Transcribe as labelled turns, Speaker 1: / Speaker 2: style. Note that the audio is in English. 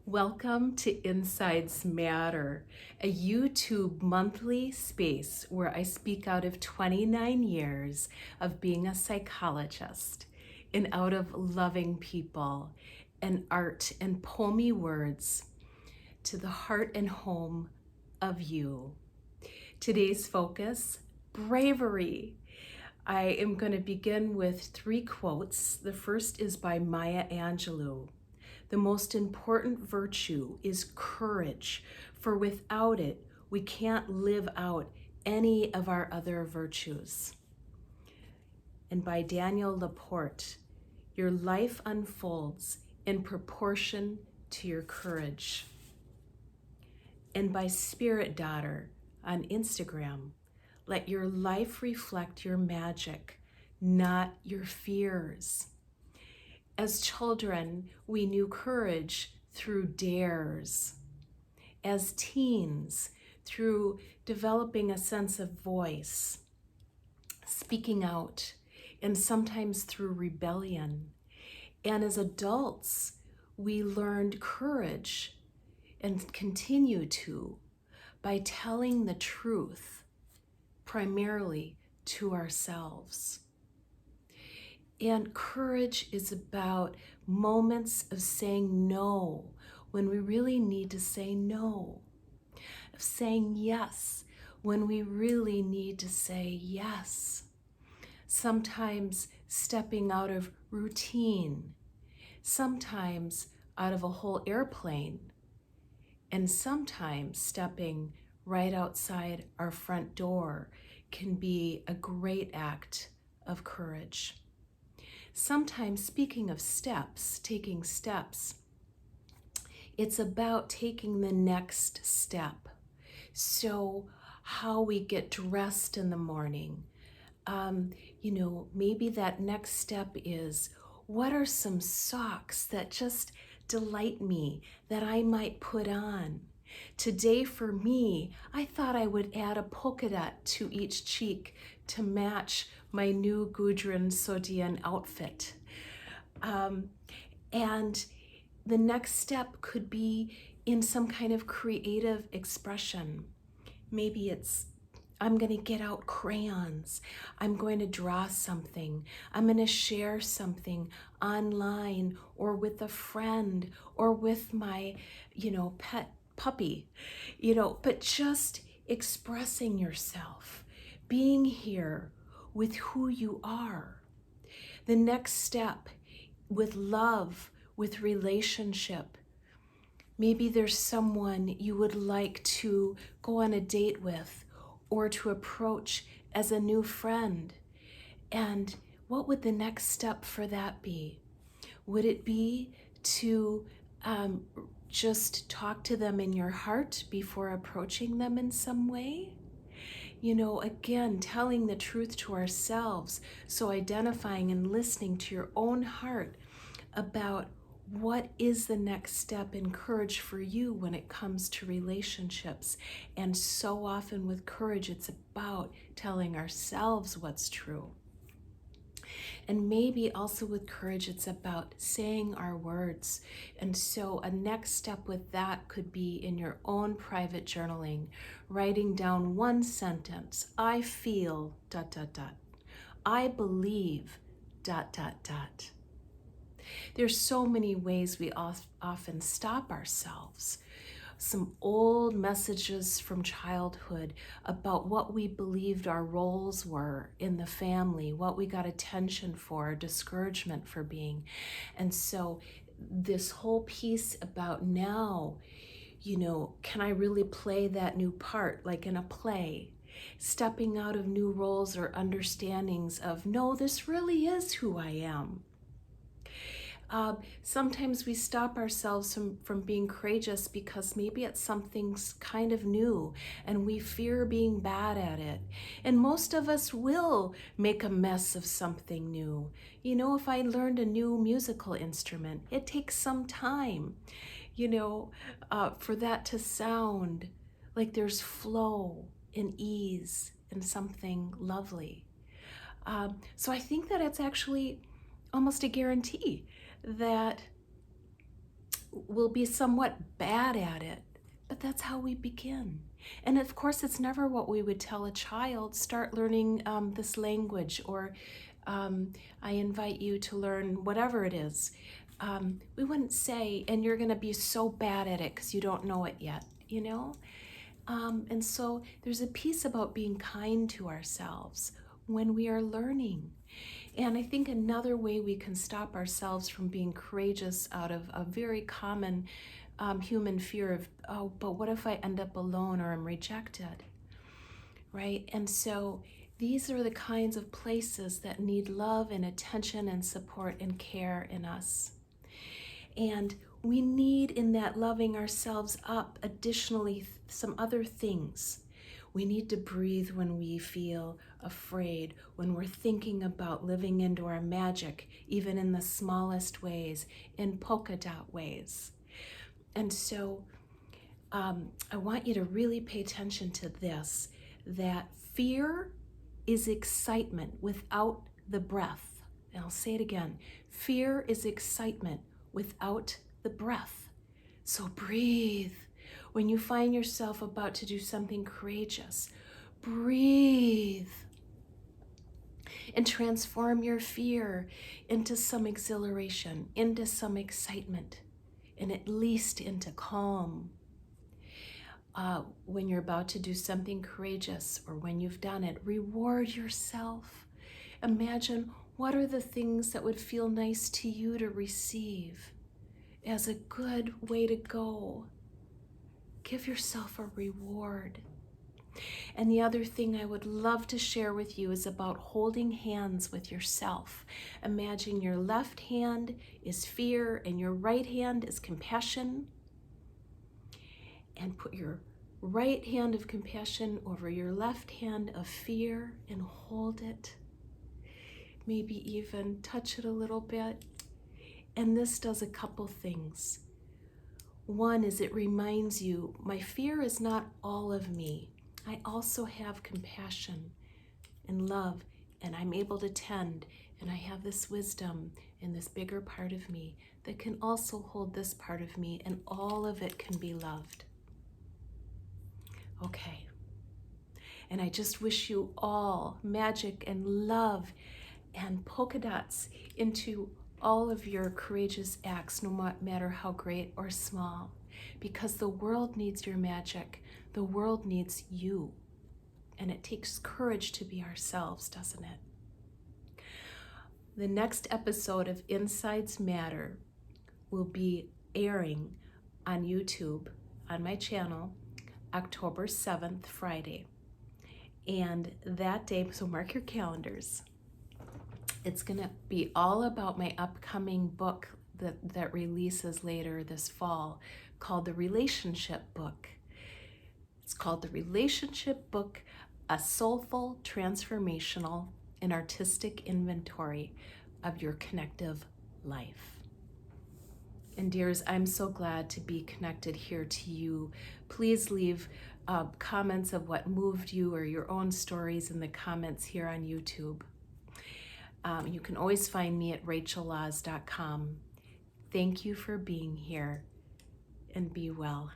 Speaker 1: Welcome to Insides Matter, a YouTube monthly space where I speak out of 29 years of being a psychologist and out of loving people and art and poemy words to the heart and home of you. Today's focus, bravery. I am going to begin with 3 quotes. The first is by Maya Angelou. The most important virtue is courage, for without it, we can't live out any of our other virtues. And by Daniel Laporte, your life unfolds in proportion to your courage. And by Spirit Daughter on Instagram, let your life reflect your magic, not your fears. As children, we knew courage through dares. As teens, through developing a sense of voice, speaking out, and sometimes through rebellion. And as adults, we learned courage and continue to by telling the truth, primarily to ourselves. And courage is about moments of saying no when we really need to say no, of saying yes when we really need to say yes. Sometimes stepping out of routine, sometimes out of a whole airplane, and sometimes stepping right outside our front door can be a great act of courage. Sometimes, speaking of steps, taking steps, it's about taking the next step. So how we get dressed in the morning, maybe that next step is, what are some socks that just delight me that I might put on? Today for me, I thought I would add a polka dot to each cheek to match my new Gudrun Sodian outfit. And the next step could be in some kind of creative expression. Maybe it's, I'm going to get out crayons. I'm going to draw something. I'm going to share something online or with a friend or with my, pet puppy, but just expressing yourself, being here with who you are. The next step with love, with relationship. Maybe there's someone you would like to go on a date with or to approach as a new friend. And what would the next step for that be? Would it be to just talk to them in your heart before approaching them in some way? Again, telling the truth to ourselves. So identifying and listening to your own heart about what is the next step in courage for you when it comes to relationships. And so often with courage, it's about telling ourselves what's true. And maybe also with courage, it's about saying our words. And so a next step with that could be in your own private journaling, writing down one sentence. I feel ... I believe ... There's so many ways we often stop ourselves. Some old messages from childhood about what we believed our roles were in the family, what we got attention for, discouragement for being. And so this whole piece about now, can I really play that new part like in a play? Stepping out of new roles or understandings of, no, this really is who I am. Sometimes we stop ourselves from being courageous because maybe it's something kind of new and we fear being bad at it. And most of us will make a mess of something new. If I learned a new musical instrument, it takes some time, for that to sound like there's flow and ease and something lovely. So I think that it's actually almost a guarantee that we'll be somewhat bad at it, but that's how we begin. And of course, it's never what we would tell a child, start learning this language, or I invite you to learn whatever it is. We wouldn't say, and you're going to be so bad at it because you don't know it yet, you know? And so there's a piece about being kind to ourselves when we are learning. And I think another way we can stop ourselves from being courageous out of a very common human fear of, oh, but what if I end up alone or I'm rejected, right? And so these are the kinds of places that need love and attention and support and care in us. And we need, in that loving ourselves up, additionally some other things. We need to breathe when we feel afraid, when we're thinking about living into our magic, even in the smallest ways, in polka dot ways. And so I want you to really pay attention to this, that fear is excitement without the breath. And I'll say it again. Fear is excitement without the breath. So breathe. When you find yourself about to do something courageous, breathe and transform your fear into some exhilaration, into some excitement, and at least into calm. When you're about to do something courageous or when you've done it, reward yourself. Imagine what are the things that would feel nice to you to receive as a good way to go. Give yourself a reward. And the other thing I would love to share with you is about holding hands with yourself. Imagine your left hand is fear and your right hand is compassion. And put your right hand of compassion over your left hand of fear and hold it. Maybe even touch it a little bit. And this does a couple things. One is it reminds you, my fear is not all of me. I also have compassion and love, and I'm able to tend, and I have this wisdom and this bigger part of me that can also hold this part of me, and all of it can be loved. Okay. And I just wish you all magic and love and polka dots into all of your courageous acts, no matter how great or small, because the world needs your magic. The world needs you. And it takes courage to be ourselves, doesn't it? The next episode of Insides Matter will be airing on YouTube on my channel October 7th, Friday. And that day, so mark your calendars, it's going to be all about my upcoming book that releases later this fall called The Relationship Book. It's called The Relationship Book, a soulful, transformational, and artistic inventory of your connective life. And dears, I'm so glad to be connected here to you. Please leave comments of what moved you or your own stories in the comments here on YouTube. You can always find me at rachellaz.com. Thank you for being here, and be well.